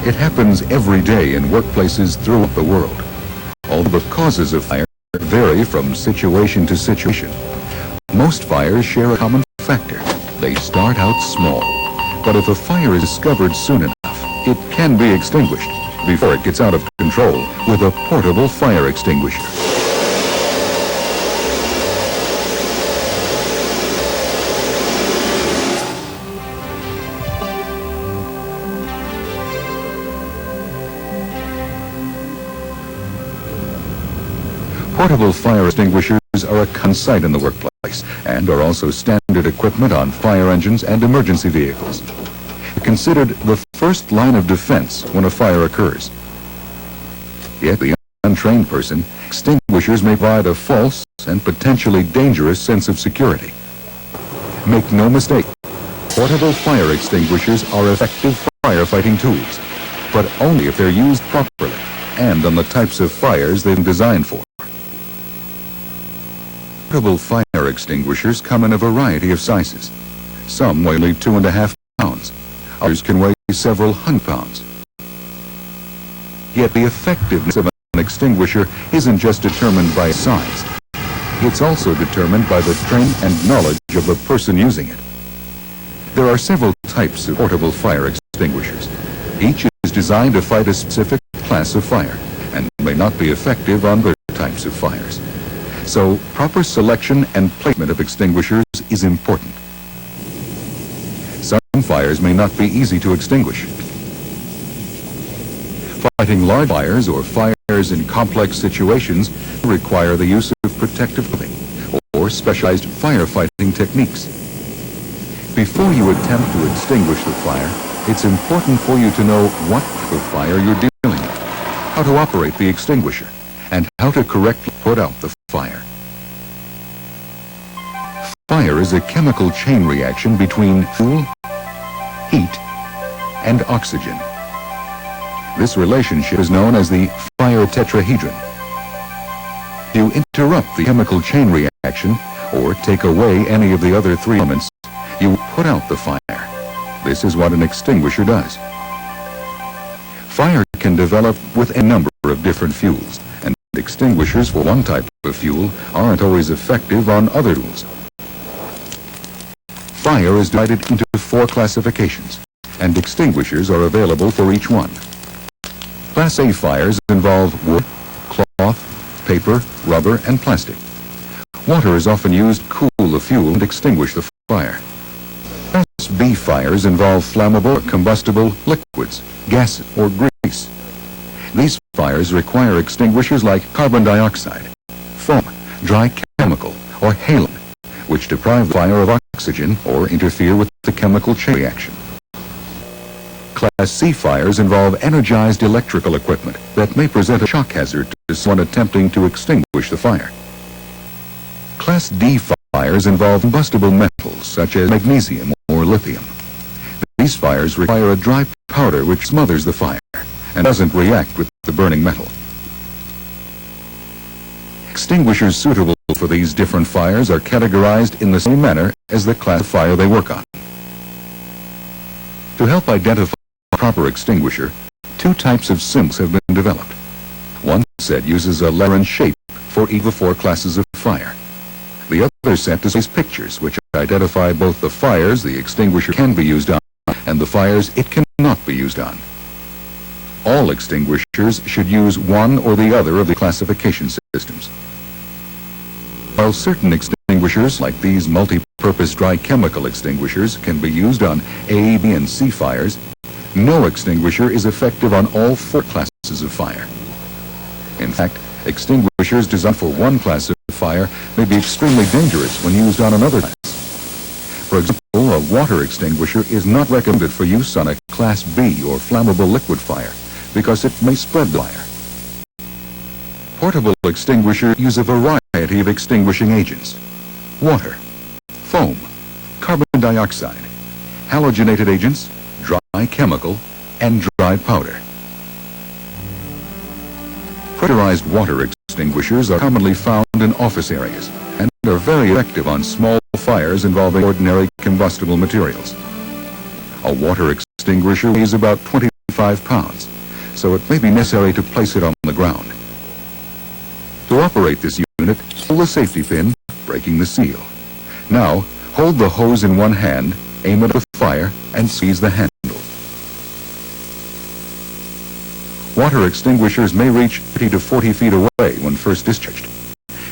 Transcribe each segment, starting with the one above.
It happens every day in workplaces throughout the world. Although the causes of fire vary from situation to situation, most fires share a common factor. They start out small, but if a fire is discovered soon enough, it can be extinguished before it gets out of control with a portable fire extinguisher. Portable fire extinguishers are a common sight in the workplace and are also standard equipment on fire engines and emergency vehicles. Considered the first line of defense when a fire occurs. Yet the untrained person, extinguishers may provide a false and potentially dangerous sense of security. Make no mistake, portable fire extinguishers are effective firefighting tools, but only if they're used properly and on the types of fires they're designed for. Portable fire extinguishers come in a variety of sizes. Some weigh only 2.5 pounds. Others can weigh several hundred pounds. Yet the effectiveness of an extinguisher isn't just determined by size. It's also determined by the training and knowledge of the person using it. There are several types of portable fire extinguishers. Each is designed to fight a specific class of fire and may not be effective on other types of fires. So, proper selection and placement of extinguishers is important. Some fires may not be easy to extinguish. Fighting large fires or fires in complex situations require the use of protective clothing or specialized firefighting techniques. Before you attempt to extinguish the fire, it's important for you to know what type of fire you're dealing with, how to operate the extinguisher, and how to correctly put out the fire. Fire is a chemical chain reaction between fuel, heat, and oxygen. This relationship is known as the fire tetrahedron. If you interrupt the chemical chain reaction or take away any of the other three elements, you put out the fire. This is what an extinguisher does. Fire can develop with a number of different fuels, and extinguishers for one type of fuel aren't always effective on other fuels. Fire is divided into 4 classifications, and extinguishers are available for each one. Class A fires involve wood, cloth, paper, rubber, and plastic. Water is often used to cool the fuel and extinguish the fire. Class B fires involve flammable or combustible liquids, gas, or grease. These fires require extinguishers like carbon dioxide, foam, dry chemical, or halon, which deprive the fire of oxygen or interfere with the chemical chain reaction. Class C fires involve energized electrical equipment that may present a shock hazard to someone attempting to extinguish the fire. Class D fires involve combustible metals such as magnesium or lithium. These fires require a dry powder which smothers the fire and doesn't react with the burning metal. Extinguishers suitable for these different fires are categorized in the same manner as the class of fire they work on. To help identify a proper extinguisher, 2 types of symbols have been developed. One set uses a letter and shape for each of the 4 classes of fire. The other set displays pictures which identify both the fires the extinguisher can be used on and the fires it cannot be used on. All extinguishers should use one or the other of the classification systems. While certain extinguishers, like these multi-purpose dry chemical extinguishers, can be used on A, B, and C fires, no extinguisher is effective on all 4 classes of fire. In fact, extinguishers designed for one class of fire may be extremely dangerous when used on another class. For example, a water extinguisher is not recommended for use on a Class B or flammable liquid fire because it may spread the fire. Portable extinguishers use a variety of extinguishing agents: water, foam, carbon dioxide, halogenated agents, dry chemical, and dry powder. Pressurized water extinguishers are commonly found in office areas and are very effective on small fires involving ordinary combustible materials. A water extinguisher weighs about 25 5 pounds, so it may be necessary to place it on the ground. To operate this unit, pull the safety pin, breaking the seal. Now, hold the hose in one hand, aim it at the fire, and seize the handle. Water extinguishers may reach 30 to 40 feet away when first discharged.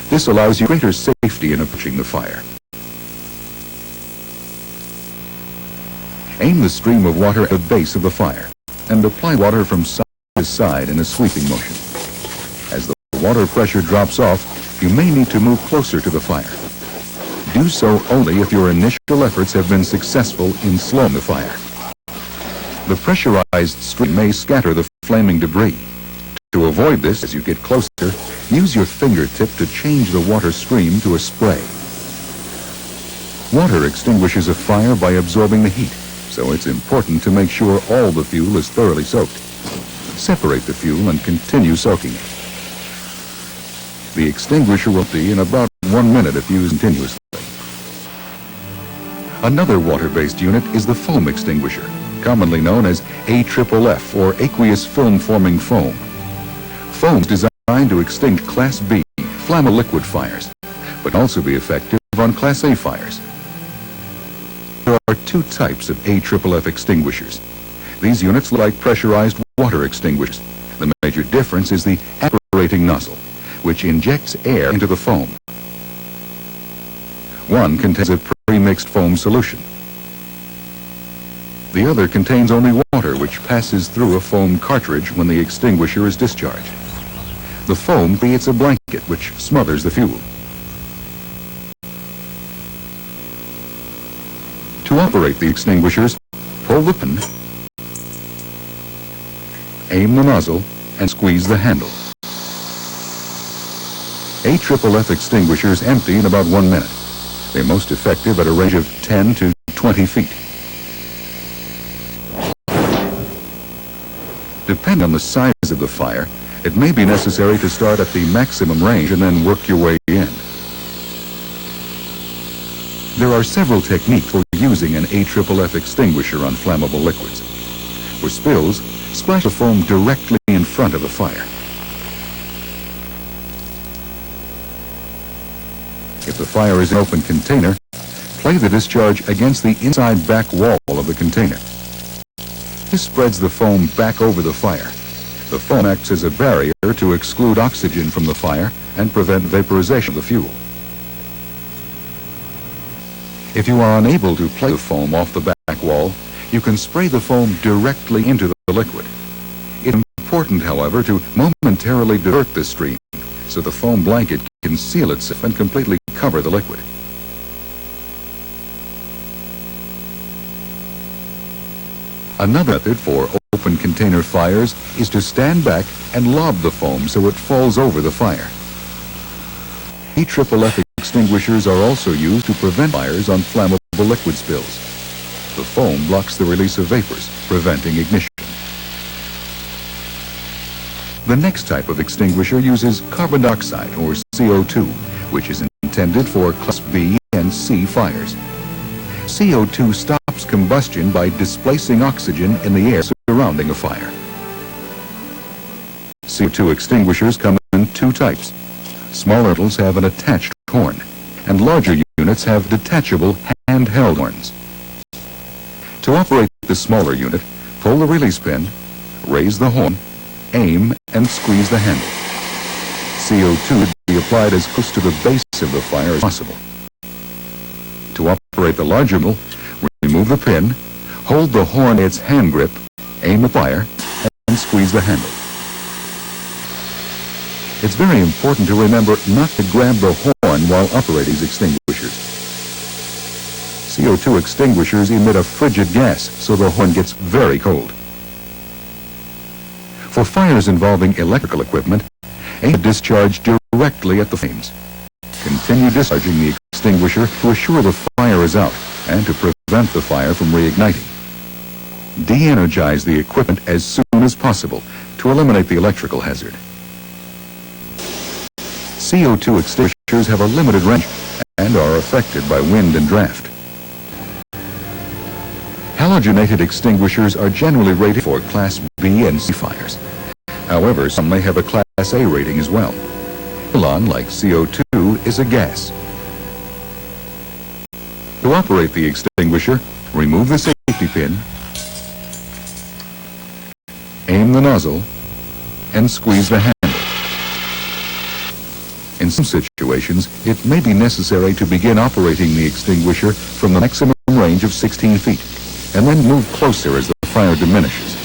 This allows you greater safety in approaching the fire. Aim the stream of water at the base of the fire and apply water from side to side in a sweeping motion. As the water pressure drops off, you may need to move closer to the fire. Do so only if your initial efforts have been successful in slowing the fire. The pressurized stream may scatter the flaming debris. To avoid this, as you get closer, use your fingertip to change the water stream to a spray. Water extinguishes a fire by absorbing the heat, so it's important to make sure all the fuel is thoroughly soaked. Separate the fuel and continue soaking it. The extinguisher will be in about 1 minute if used continuously. Another water-based unit is the foam extinguisher, commonly known as AFFF or aqueous film-forming foam. Foam is designed to extinguish Class B flammable liquid fires, but also be effective on Class A fires. There are 2 types of AFFF extinguishers. These units look like pressurized water extinguishers. The major difference is the aspirating nozzle, which injects air into the foam. One contains a pre-mixed foam solution. The other contains only water, which passes through a foam cartridge when the extinguisher is discharged. The foam creates a blanket which smothers the fuel. To operate the extinguishers, pull the pin, aim the nozzle, and squeeze the handle. AFFF extinguishers empty in about 1 minute. They're most effective at a range of 10 to 20 feet. Depending on the size of the fire, it may be necessary to start at the maximum range and then work your way in. There are several techniques for using an AFFF extinguisher on flammable liquids. For spills, splash the foam directly in front of the fire. If the fire is an open container, play the discharge against the inside back wall of the container. This spreads the foam back over the fire. The foam acts as a barrier to exclude oxygen from the fire and prevent vaporization of the fuel. If you are unable to play the foam off the back wall, you can spray the foam directly into the liquid. It's important, however, to momentarily divert the stream so the foam blanket can seal itself and completely cover the liquid. Another method for open container fires is to stand back and lob the foam so it falls over the fire. AFFF extinguishers are also used to prevent fires on flammable liquid spills. The foam blocks the release of vapors, preventing ignition. The next type of extinguisher uses carbon dioxide, or CO2, which is intended for Class B and C fires. CO2 stops combustion by displacing oxygen in the air surrounding a fire. CO2 extinguishers come in 2 types. Smaller units have an attached horn, and larger units have detachable handheld horns. To operate the smaller unit, pull the release pin, raise the horn, aim, and squeeze the handle. CO2 should be applied as close to the base of the fire as possible. To operate the larger model, remove the pin, hold the horn in its hand grip, aim the fire, and squeeze the handle. It's very important to remember not to grab the horn while operating these extinguishers. CO2 extinguishers emit a frigid gas, so the horn gets very cold. For fires involving electrical equipment, aim a discharge directly at the flames. Continue discharging the extinguisher to assure the fire is out and to prevent the fire from reigniting. De-energize the equipment as soon as possible to eliminate the electrical hazard. CO2 extinguishers have a limited range and are affected by wind and draft. Halogenated extinguishers are generally rated for Class B and C fires. However, some may have a Class A rating as well. Halon, like CO2, is a gas. To operate the extinguisher, remove the safety pin, aim the nozzle, and squeeze the handle. In some situations, it may be necessary to begin operating the extinguisher from the maximum range of 16 feet, and then move closer as the fire diminishes.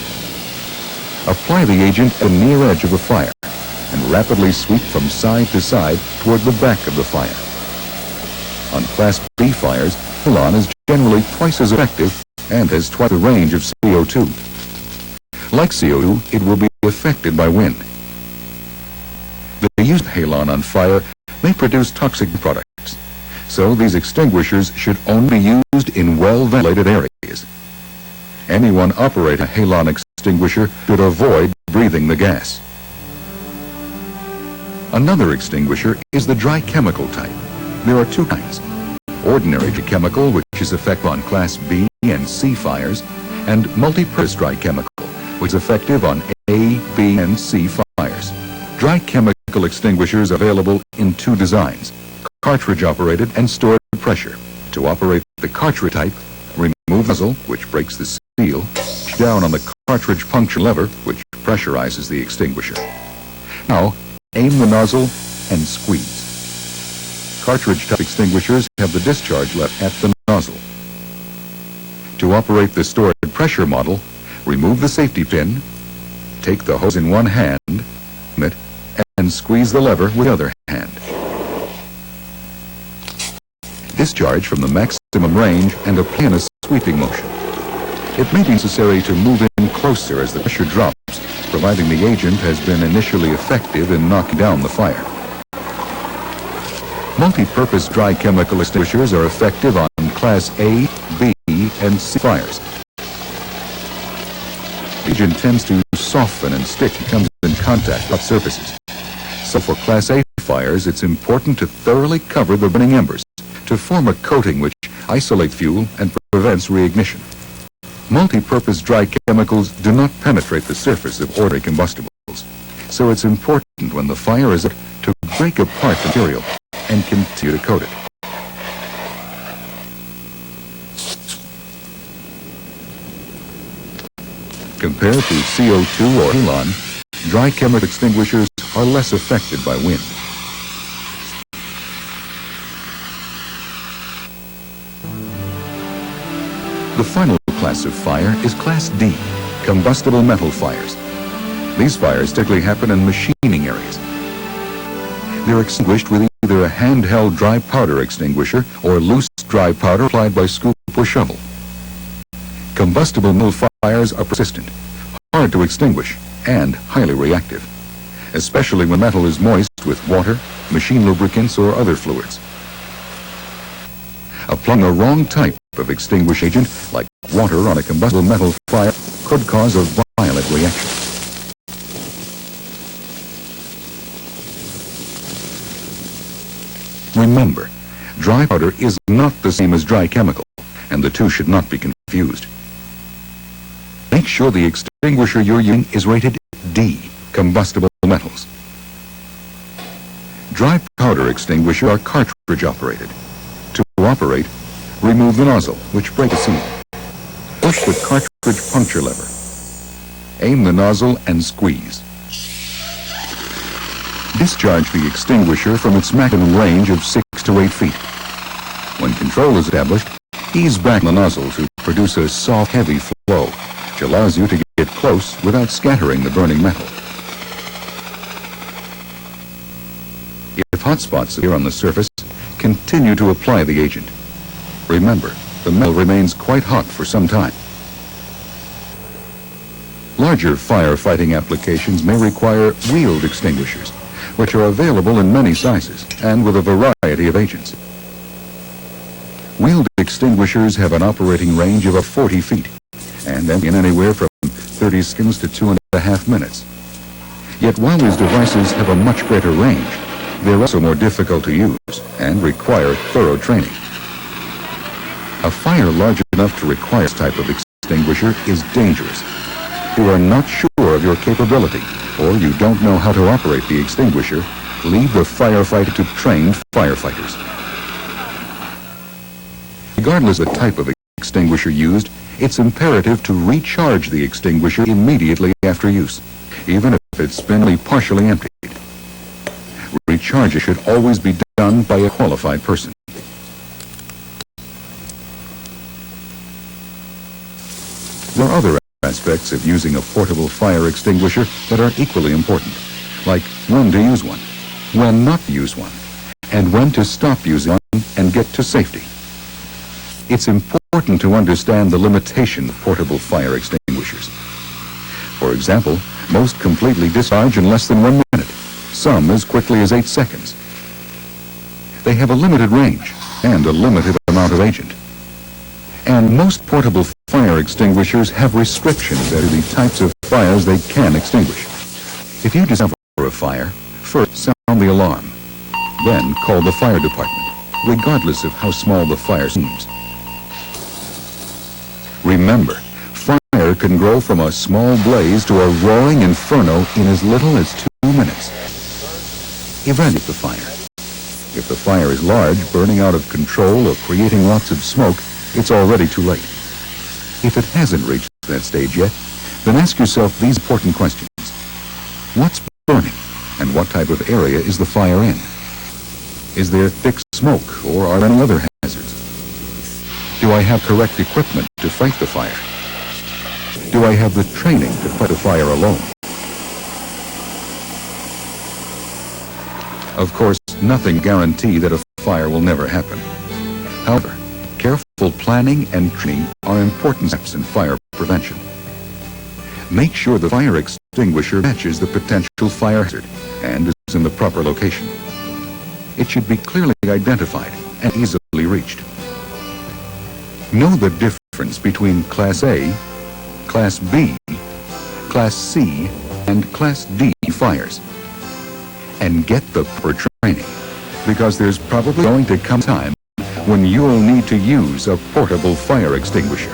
Apply the agent at the near edge of the fire, and rapidly sweep from side to side toward the back of the fire. On Class B fires, Halon is generally twice as effective and has twice the range of CO2. Like CO2, it will be affected by wind. The use of halon on fire may produce toxic products, so these extinguishers should only be used in well-ventilated areas. Anyone operating a halon extinguisher should avoid breathing the gas. Another extinguisher is the dry chemical type. There are two kinds: ordinary dry chemical, which is effective on Class B and C fires, and multi-purpose dry chemical, which is effective on A, B, and C fires. Dry chemical extinguishers are available in two designs: cartridge-operated and stored pressure. To operate the cartridge type, remove the nozzle, which breaks the seal, push down on the cartridge puncture lever, which pressurizes the extinguisher. Now, aim the nozzle and squeeze. Cartridge-type extinguishers have the discharge left at the nozzle. To operate the stored pressure model, remove the safety pin, take the hose in one hand, and squeeze the lever with the other hand. Discharge from the maximum range and apply in a sweeping motion. It may be necessary to move in closer as the pressure drops, providing the agent has been initially effective in knocking down the fire. Multi-purpose dry chemical extinguishers are effective on Class A, B, and C fires. The agent tends to soften and stick and comes in contact with surfaces. So for Class A fires, it's important to thoroughly cover the burning embers to form a coating which isolates fuel and prevents reignition. Multi-purpose dry chemicals do not penetrate the surface of ordinary combustibles, so it's important when the fire is out to break apart the material and continue to coat it. Compared to CO2 or halon, dry chemical extinguishers are less affected by wind. The final class of fire is Class D, combustible metal fires. These fires typically happen in machining areas. They're extinguished with either a handheld dry powder extinguisher or loose dry powder applied by scoop or shovel. Combustible metal fires are persistent, hard to extinguish, and highly reactive, especially when metal is moist with water, machine lubricants, or other fluids. Applying the wrong type of extinguishing agent, like water on a combustible metal fire, could cause a violent reaction. Remember, dry powder is not the same as dry chemical, and the two should not be confused. Make sure the extinguisher you're using is rated D, combustible metals. Dry powder extinguishers are cartridge operated. To operate, remove the nozzle, which breaks the seal. Push the cartridge puncture lever. Aim the nozzle and squeeze. Discharge the extinguisher from its maximum range of 6 to 8 feet. When control is established, ease back the nozzle to produce a soft, heavy flow, which allows you to get close without scattering the burning metal. If hot spots appear on the surface, continue to apply the agent. Remember, the metal remains quite hot for some time. Larger firefighting applications may require wheeled extinguishers, which are available in many sizes and with a variety of agents. Wheeled extinguishers have an operating range of 40 feet and in anywhere from 30 seconds to 2.5 minutes. Yet while these devices have a much greater range, they're also more difficult to use and require thorough training. A fire large enough to require this type of extinguisher is dangerous. You are not sure of your capability, or you don't know how to operate the extinguisher, leave the firefight to trained firefighters. Regardless of the type of extinguisher used, it's imperative to recharge the extinguisher immediately after use, even if it's been only partially emptied. Recharge should always be done by a qualified person. There are other aspects of using a portable fire extinguisher that are equally important, like when to use one, when not to use one, and when to stop using one and get to safety. It's important to understand the limitation of portable fire extinguishers. For example, most completely discharge in less than 1 minute, some as quickly as 8 seconds. They have a limited range and a limited amount of agent. And most portable fire extinguishers have restrictions as to the types of fires they can extinguish. If you discover a fire, first sound the alarm, then call the fire department, regardless of how small the fire seems. Remember, fire can grow from a small blaze to a roaring inferno in as little as 2 minutes. Evaluate the fire. If the fire is large, burning out of control or creating lots of smoke, it's already too late. If it hasn't reached that stage yet, then ask yourself these important questions. What's burning, and what type of area is the fire in? Is there thick smoke, or are there any other hazards? Do I have correct equipment to fight the fire? Do I have the training to fight a fire alone? Of course, nothing guarantees that a fire will never happen. However, careful planning and training are important steps in fire prevention. Make sure the fire extinguisher matches the potential fire hazard and is in the proper location. It should be clearly identified and easily reached. Know the difference between Class A, Class B, Class C, and Class D fires. And get the proper training, because there's probably going to come a time when you'll need to use a portable fire extinguisher.